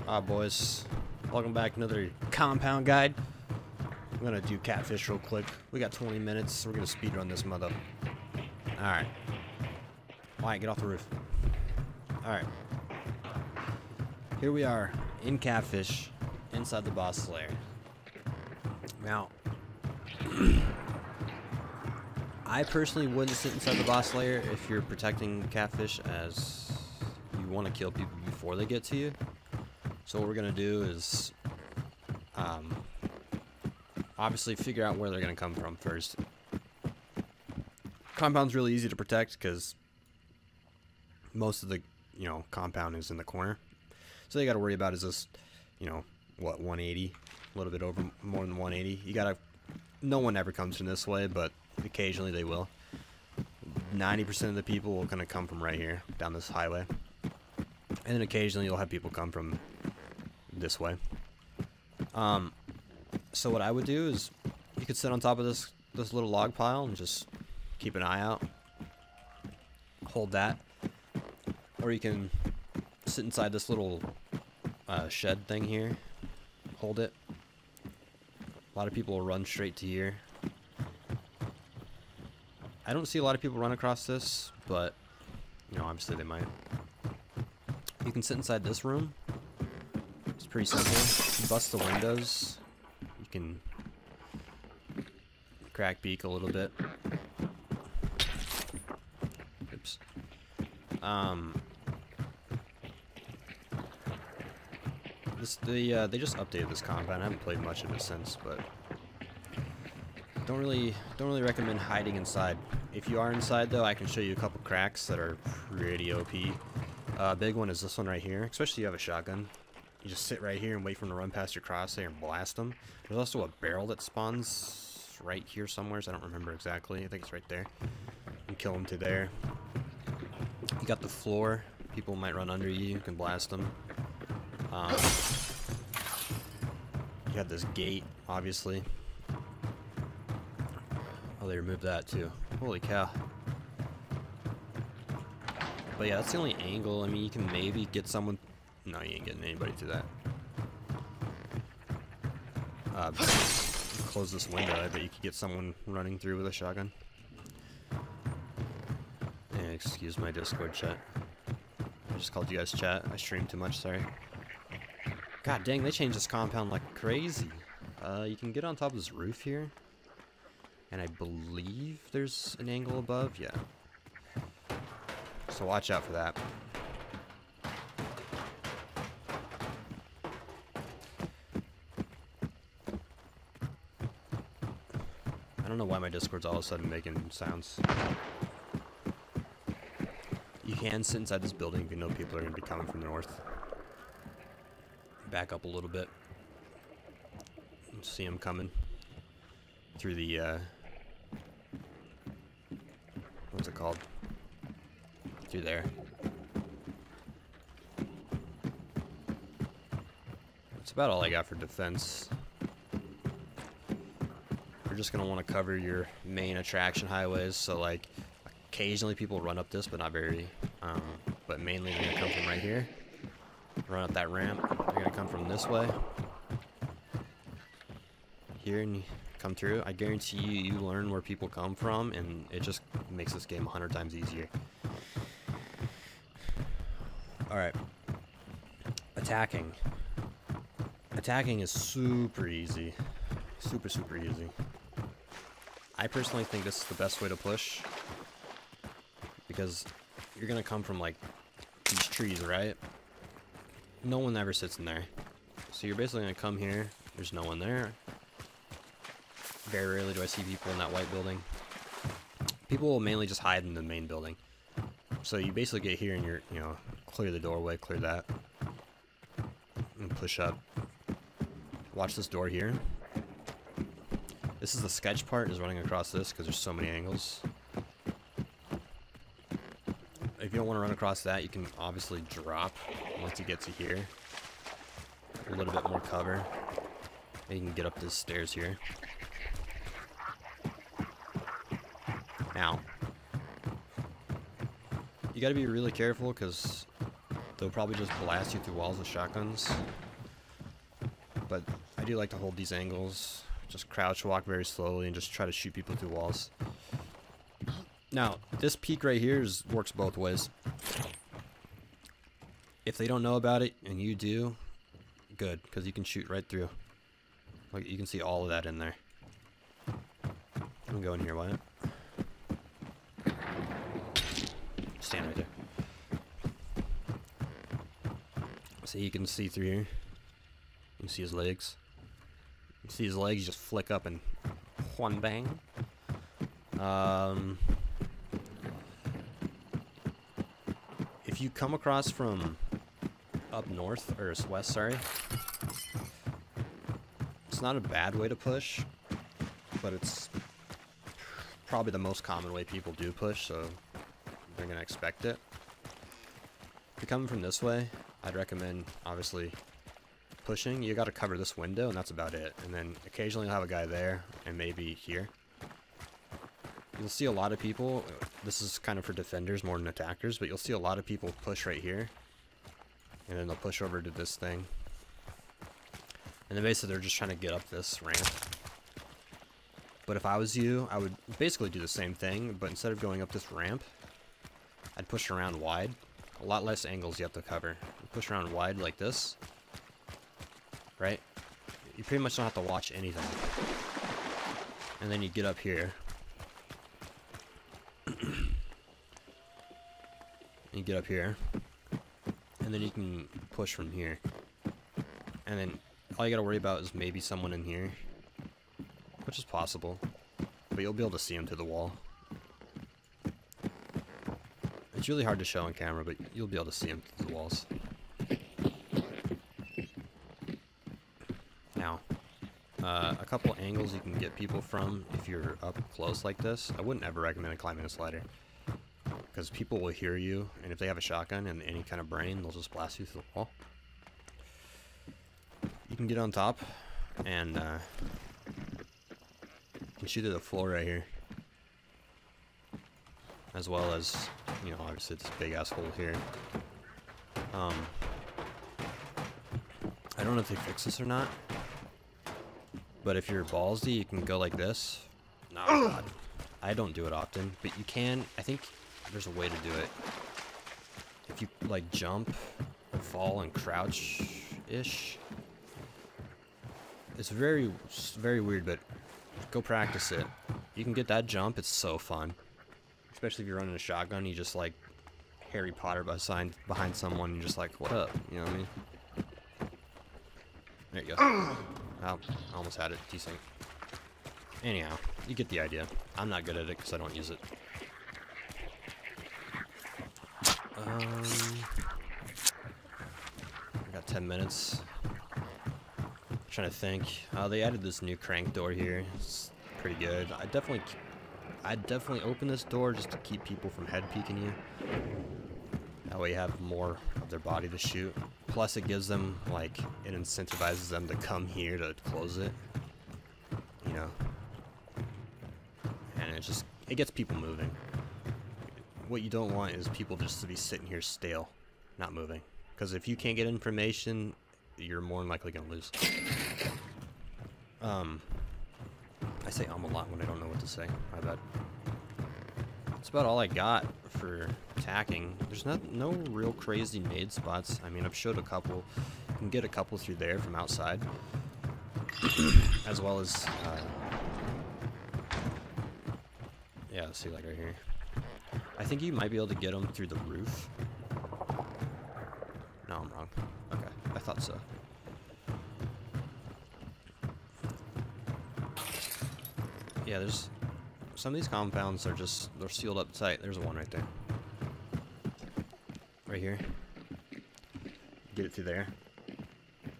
Boys, welcome back to another compound guide. I'm gonna do Catfish real quick. We got 20 minutes, so we're gonna speed run this mother. Alright. Wyatt, get off the roof. Alright. Here we are in Catfish, inside the boss lair. Now, I personally wouldn't sit inside the boss lair if you're protecting Catfish, as you want to kill people before they get to you. So what we're going to do is obviously figure out where they're going to come from first. Compound's really easy to protect because most of the, compound is in the corner. So you got to worry about is this, what, 180? A little bit over, more than 180. You got to, no one ever comes from this way, but occasionally they will. 90% of the people will kind of come from right here, down this highway. And then occasionally you'll have people come from this way. So what I would do is you could sit on top of this little log pile and just keep an eye out. Hold that. Or you can sit inside this little shed thing here. Hold it. A lot of people will run straight to here. I don't see a lot of people run across this, but obviously they might. You can sit inside this room. It's pretty simple. You bust the windows. You can crack peek a little bit. Oops. They just updated this compound. I haven't played much of it since, but don't really recommend hiding inside. If you are inside though, I can show you a couple cracks that are pretty OP. Big one is this one right here, especially if you have a shotgun. You just sit right here and wait for them to run past your crosshair and blast them. There's also a barrel that spawns right here somewhere, so I don't remember exactly. I think it's right there. You can kill them to there. You got the floor. People might run under you. You can blast them. You have this gate, obviously. Oh, they removed that too. Holy cow. But yeah, that's the only angle. I mean, you can maybe get someone... No, you ain't getting anybody through that. Close this window. I bet you could get someone running through with a shotgun. Yeah, excuse my Discord chat. I just called you guys chat. I streamed too much, sorry. God dang, they changed this compound like crazy. You can get on top of this roof here. And I believe there's an angle above. Yeah. So watch out for that. I don't know why my Discord's all of a sudden making sounds. You can sit inside this building if you know people are going to be coming from the north. Back up a little bit. See them coming through the, what's it called? Through there. That's about all I got for defense. We're just going to want to cover your main attraction highways, so like occasionally people run up this, but not very, but mainly they're going to come from right here. Run up that ramp. They're going to come from this way. Here, and you come through. I guarantee you learn where people come from, and it just makes this game 100 times easier. Alright. Attacking. Attacking is super easy. Super easy. I personally think this is the best way to push, because you're going to come from like these trees, right? No one ever sits in there. So you're basically going to come here. There's no one there. Very rarely do I see people in that white building. People will mainly just hide in the main building. So you basically get here and you're, clear the doorway, clear that. And push up. Watch this door here. This is the sketch part, is running across this because there's so many angles. If you don't want to run across that, you can obviously drop once you get to here. A little bit more cover. And you can get up the stairs here. Now, you gotta be really careful because They'll probably just blast you through walls with shotguns. But I do like to hold these angles. Just crouch walk very slowly and just try to shoot people through walls. Now, this peek right here works both ways. If they don't know about it and you do, good, because you can shoot right through. Like, you can see all of that in there. I'm going here, Wyatt. Stand right there. See, you can see through here. You can see his legs. You see his legs just flick up and one bang. If you come across from up north, or west, sorry, it's not a bad way to push, but it's probably the most common way people do push, so they're gonna expect it. If you're coming from this way, I'd recommend, obviously, pushing. You gotta cover this window, and that's about it. And then occasionally you'll have a guy there, and maybe here. You'll see a lot of people, this is kind of for defenders more than attackers, but you'll see a lot of people push right here. And then they'll push over to this thing. And then basically they're just trying to get up this ramp. But if I was you, I would basically do the same thing, but instead of going up this ramp, I'd push around wide. A lot less angles you have to cover. You push around wide like this. Right? You pretty much don't have to watch anything. And then you get up here. You get up here. And then you can push from here. And then all you gotta worry about is maybe someone in here. Which is possible. But you'll be able to see him through the wall. It's really hard to show on camera, but you'll be able to see him through the walls. Now, a couple angles you can get people from if you're up close like this. I wouldn't ever recommend climbing a slider. Because people will hear you, and if they have a shotgun and any kind of brain, they'll just blast you through the wall. You can get on top, and you can shoot through the floor right here. As well as, you know, obviously this big ass hole here. I don't know if they fix this or not. But if you're ballsy, you can go like this. No, God. I don't do it often, but you can. I think there's a way to do it. If you like jump, fall, and crouch-ish. It's very, very weird, but go practice it. You can get that jump. It's so fun. Especially if you're running a shotgun, you just like Harry Potter behind someone, and you're just like, what up? You know what I mean? There you go. Oh, I almost had it. Desync. Anyhow, you get the idea. I'm not good at it because I don't use it. I got 10 minutes. I'm trying to think. They added this new crank door here. It's pretty good. I'd definitely open this door just to keep people from head peeking you. That way you have more of their body to shoot. Plus it gives them, like, it incentivizes them to come here to close it. You know. And it gets people moving. What you don't want is people just to be sitting here stale, not moving. Because if you can't get information, you're more than likely going to lose. I say a lot when I don't know what to say. My bad. That's about all I got for attacking. There's no real crazy nade spots. I mean, I've showed a couple. You can get a couple through there from outside. As well as, yeah, see, like right here. I think you might be able to get them through the roof. No, I'm wrong. Okay, I thought so. Yeah, there's some of these compounds are just, they're sealed up tight. There's one right there. Right here. Get it through there.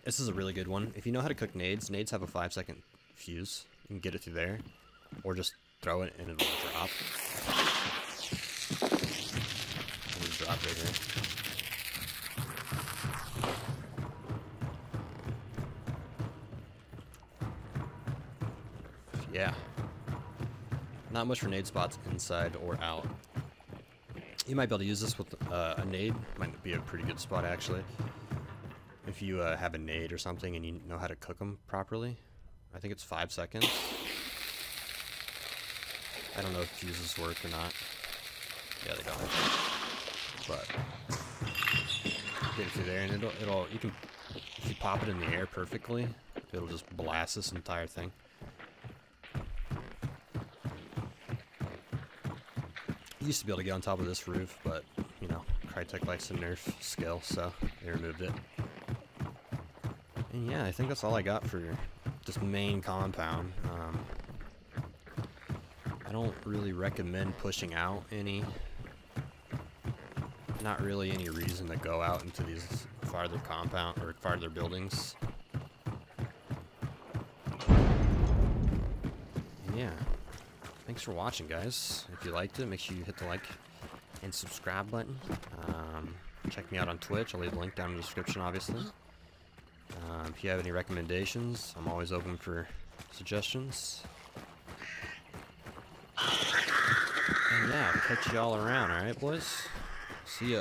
This is a really good one. If you know how to cook nades, nades have a 5-second fuse. You can get it through there. Or just throw it and it'll drop. It'll drop right here. Yeah. Not much for nade spots inside or out. You might be able to use this with a nade. Might be a pretty good spot, actually. If you have a nade or something and you know how to cook them properly. I think it's 5 seconds. I don't know if fuses work or not. Yeah, they don't. But get it through there, and it'll you can, if you pop it in the air perfectly, it'll just blast this entire thing. Used to be able to get on top of this roof, but you know, Crytek likes to nerf skill, so they removed it. And yeah, I think that's all I got for this main compound. I don't really recommend pushing out any. Not really any reason to go out into these farther compound or farther buildings. And yeah. Thanks for watching, guys. If you liked it, make sure you hit the like and subscribe button. Check me out on Twitch. I'll leave a link down in the description, obviously. If you have any recommendations, I'm always open for suggestions. And yeah, I'll catch you all around, alright, boys? See ya.